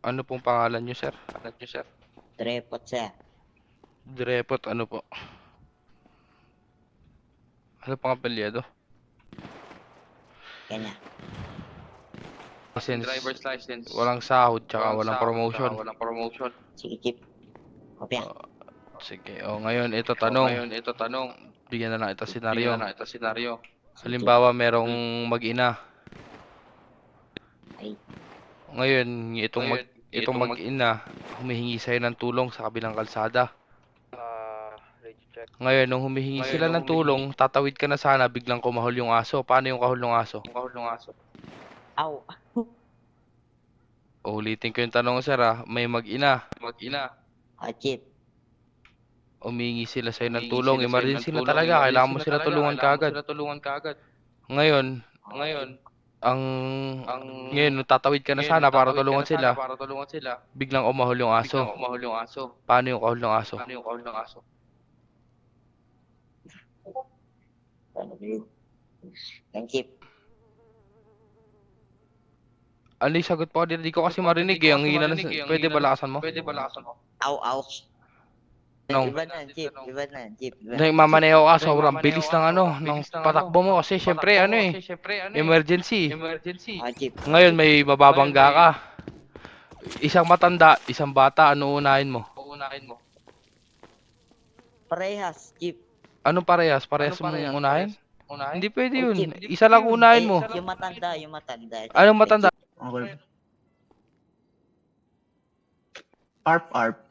Ano pong pangalan nyo, sir? Trepot, sir. Drepot, ano po? Ano pang apelyado? Kanya. Driver's license. Walang sahod, tsaka walang promotion. Sige, Chip. Kopya. Sige, ngayon ito tanong. Bigyan na lang ito senaryo. Sige, Halimbawa, merong mag-ina. Ay. Ngayon, itong mag-ina, humihingi sa'yo ng tulong sa kabilang kalsada. Ngayon, nung humihingi sila ng tulong, tatawid ka na sana, biglang kumahol yung aso. Paano yung kahol ng aso? Aw. Ulitin ko yung tanong, sir, may mag-ina. Chip. Humihingi sila sa'yo ng tulong. Emergency na talaga. Kailangan mo sila tulungan kaagad. Ngayon, ang ngayon, nung tatawid ka na sana para tulungan sila, biglang umahol yung aso. Paano yung kahol ng aso? Yan, Chip. Ano yung sagot po? Hindi ko kasi marinig eh. Ang hina na, pwede ba lakasan mo? Aw, aw. Anong? Iba na, Chip. Iba na, Chip. Nagmamaneho ka, sobrang bilis ng patakbo mo kasi syempre emergency. Chip. Ngayon may mababangga ka. Isang matanda, isang bata, ano unahin mo? Parehas, Chip. Anong parehas? Parehas mong unahin? Hindi pwede Oh, yun. Chip. Isa lang unahin mo. Yung matanda. Anong matanda? Okay. Arp, arp.